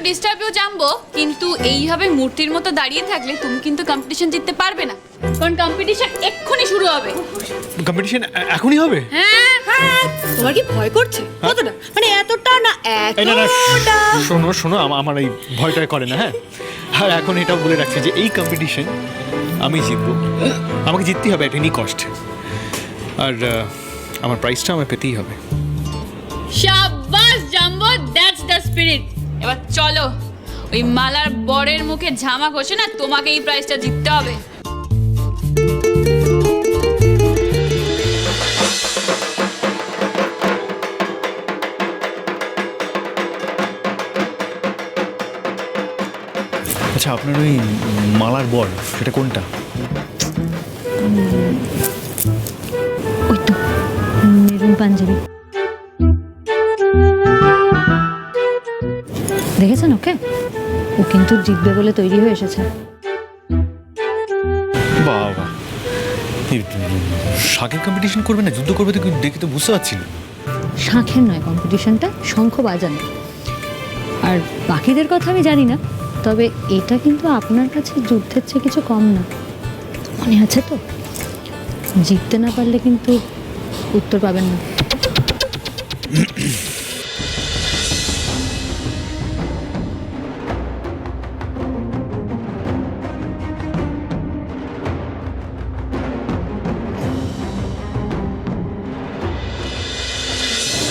Disturb you জানবো, কিন্তু এইভাবে মূর্তির মতো দাঁড়িয়ে থাকলে তুমি কিন্তু কম্পিটিশন জিততে পারবে না, কারণ কম্পিটিশন এক্ষুনি শুরু হবে। কম্পিটিশন এখনই হবে? হ্যাঁ হ্যাঁ, তোমার কি ভয় করছে? কতটা? মানে এতটা না, এই না না, এতটা। শোনো শোনো, আমার এই ভয়টা করে না, হ্যাঁ। আর এখন এটাও বলে রাখছি যে এই কম্পিটিশন আমি জিতবো, আমাকে জিততেই হবে এট এনি কস্ট। আর আমার প্রাইজটা আমার পেতেই হবে। শাবাশ জাম্বো, দ্যাটস দ্য স্পিরিট। এবার চলো, ওই মালার বরের মুখে ঝামা ঘষে না তোমাকে এই প্রাইজটা জিততে হবে। আচ্ছা, আপনার ওই মালার বর সেটা কোনটা? ওই তো মেরুন পাঞ্জাবি, দেখেছেন ওকে? ও কিন্তু জিতবে বলে তৈরি হয়ে এসেছে। বাবা, শাকের কম্পিটিশন করবে না, যুদ্ধ করবে? তো দেখে তো বুঝতে পারছি না। শাঁখের নয় কম্পিটিশনটা, শঙ্খ বাজানো। আর বাকিদের কথা আমি জানি না, তবে এটা কিন্তু আপনার কাছে যুদ্ধের চেয়ে কিছু কম না। মনে আছে তো? জিততে না পারলে কিন্তু উত্তর পাবেন না।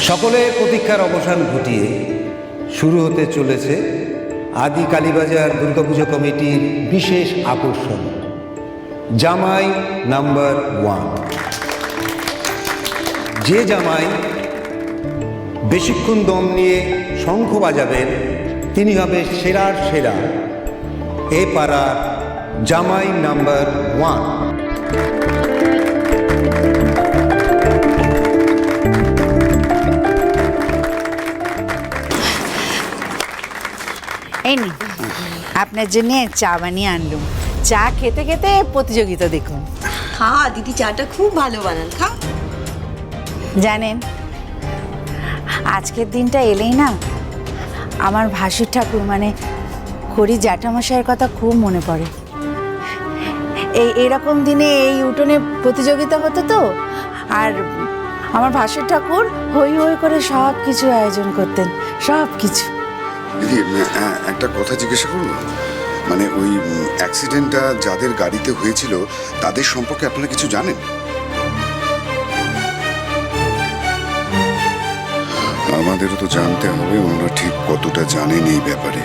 সকলের প্রতীক্ষার অবসান ঘটিয়ে শুরু হতে চলেছে আদি কালীবাজার দুর্গাপুজো কমিটির বিশেষ আকর্ষণ, জামাই নাম্বার 1। যে জামাই বেশিক্ষণ দম নিয়ে শঙ্খ বাজাবেন তিনি হবে সেরার সেরা, এ পাড়ার জামাই নাম্বার 1। এই নি, আপনার জন্য চা বানিয়ে আনলুম। চা খেতে খেতে প্রতিযোগিতা দেখুন। হ্যাঁ দিদি, চাটা খুব ভালো বানান, খা। জানেন, আজকের দিনটা এলেই না আমার ভাসুর ঠাকুর মানে খড়ি জ্যাঠামশাইয়ের কথা খুব মনে পড়ে। এরকম দিনে এই উঠোনে প্রতিযোগিতা হতো তো, আর আমার ভাসুর ঠাকুর হই হই করে সব কিছু আয়োজন করতেন, সব কিছু। দিদি, একটা কথা জিজ্ঞাসা করব? মানে ওই অ্যাক্সিডেন্টটা যাদের গাড়িতে হয়েছিল তাদের সম্পর্কে আপনারা কিছু জানেন? আমাদেরও তো জানতে হবে ওনারা ঠিক কতটা জানেন এই ব্যাপারে,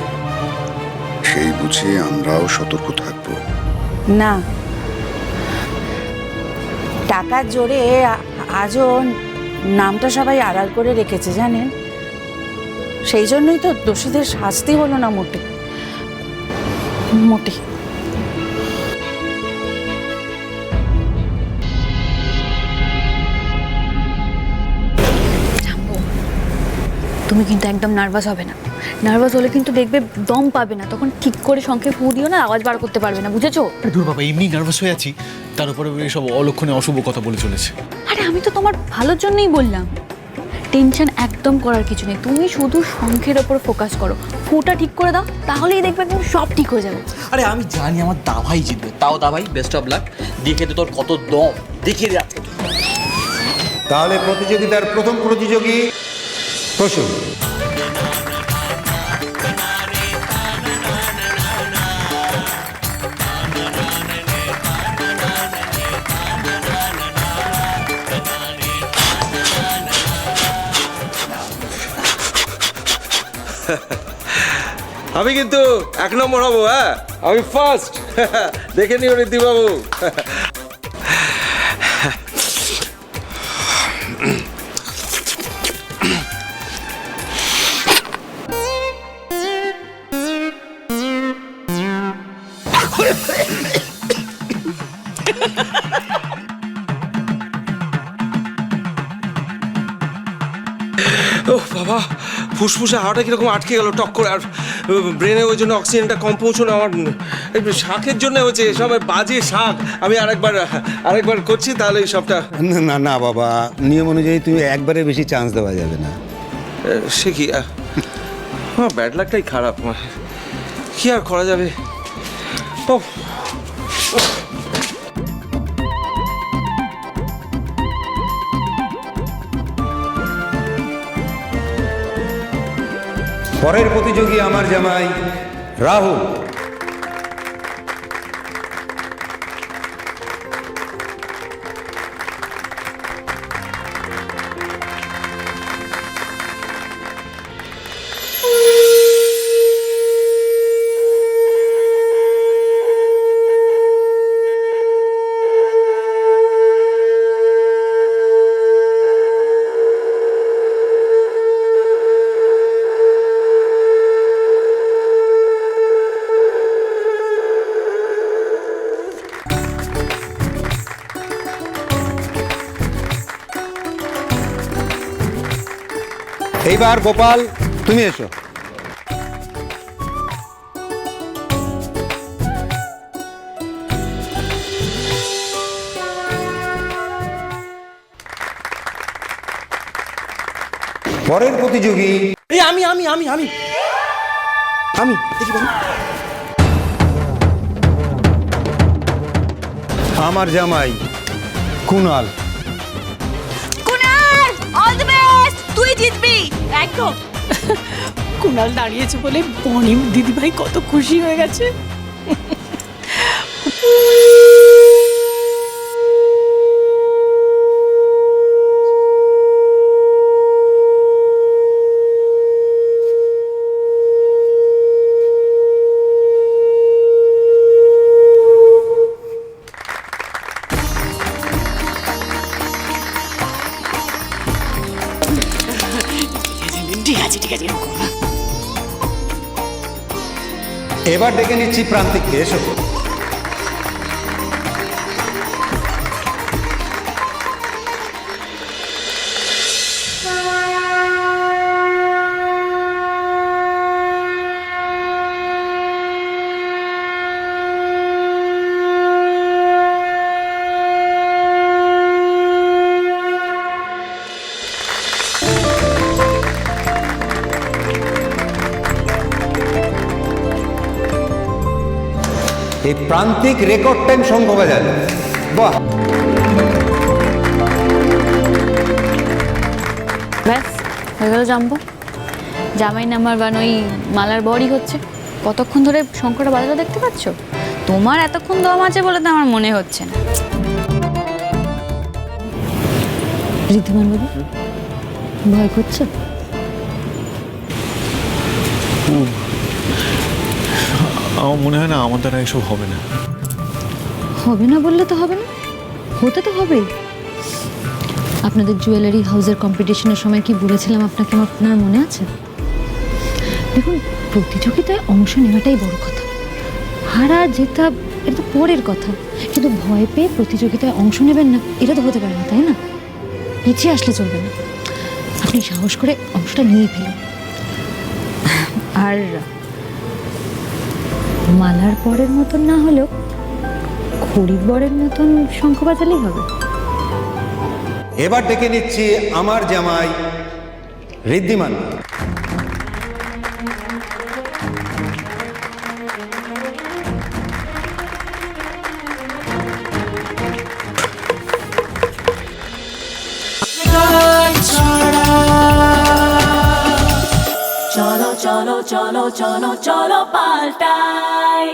সেই বুঝে আমরাও সতর্ক থাকব। না, টাকার জোরে আজও নামটা সবাই আড়াল করে রেখেছে জানেন। সেই জন্যই তো দোষীদের শাস্তি হলো না মোটে মোটে। তুমি কিন্তু একদম নার্ভাস হবে না। নার্ভাস হলে কিন্তু দেখবে দম পাবে না, তখন ঠিক করে শঙ্খে ফু দিও না, আওয়াজ বার করতে পারবে না, বুঝেছো? দূর বাবা, এমনি নার্ভাস হয়ে আছি, তার উপরে এসব অলক্ষণে অশুভ কথা বলে চলেছে। আরে আমি তো তোমার ভালোর জন্যই বললাম। টেনশন একদম করার কিছু নেই, তুমি শুধু শঙ্খের ওপর ফোকাস করো, ফুটা ঠিক করে দাও, তাহলেই দেখবে একদম সব ঠিক হয়ে যাবে। আরে আমি জানি আমার দাভাই জিতবে, তাও দাভাই বেস্ট অফ লাক। দেখে তো তোর কত দম, দেখিয়ে দে। তাহলে প্রতিযোগিতার প্রথম প্রতিযোগী প্রসূন। আমি কিন্তু 1 নম্বর হবো। হ্যাঁ, আমি ফার্স্ট। দেখে নিও ঋদ্ধিবাবু। ও বাবা, ফুসফুসে হাওয়াটা কিরকম আটকে গেল টক করে, আর ব্রেনে ওই জন্য অক্সিজেনটা কম পৌঁছলো। আমার শাকের জন্য হচ্ছে সব বাজে শাক। আমি আরেকবার করছি, তাহলে এই সবটা। না না বাবা, নিয়ম অনুযায়ী তুমি একবারে বেশি চান্স দেওয়া যাবে না। সে কি? আমার ব্যাড লাকটাই খারাপ, কি আর করা যাবে। ও পরের প্রতিযোগী আমার জামাই রাহুল। এইবার গোপাল তুমি এসো। পরের প্রতিযোগী এই আমি আমি আমি আমি আমি দেখি বাবু। আমার জামাই Kunal. Kunal all the best, তুই জিতবি একদম। কুনাল দাঁড়িয়েছে বলে বনি দিদিভাই কত খুশি হয়ে গেছে। ঠিক আছে এবার ডেকে নিচ্ছি প্রান্তিককে, এসো। এই প্রান্তিক রেকর্ড টাইম শঙ্খ বাজালো। বাহ, ব্যাস হয়ে গেল জাম্বো। জামাই নাম্বার 1 ওই মালার বরই হচ্ছে। কতক্ষণ ধরে শঙ্করটা বাজালো দেখতে পাচ্ছ? তোমার এতক্ষণ দম আছে বলে তো আমার মনে হচ্ছে না। ঋদ্ধিমান বাবু ভয় করছে? আমার মনে হয় না আমার দ্বারা এসব হবে না। হবে না বললে তো হবে না, হতে তো হবেই। আপনাদের জুয়েলারি হাউসের কম্পিটিশনের সময় কি বলেছিলাম আপনাকে, আপনার মনে আছে? দেখুন, প্রতিযোগিতায় অংশ নেওয়াটাই বড় কথা, হারা জেতা এটা তো পরের কথা, কিন্তু ভয় পেয়ে প্রতিযোগিতায় অংশ নেবেন না এটা তো হতে পারে না, তাই না? পিছিয়ে আসলে চলবে না, আপনি সাহস করে অংশটা নিয়ে ফেলুন। আর মালার পরের মতন না হলেও খড়ির বরের মতন শঙ্খ বাজালেই হবে। এবার ডেকে নিচ্ছি আমার জামাই ঋদ্ধিমান। চলো চলো চলো চলো চলো পাল্টাই।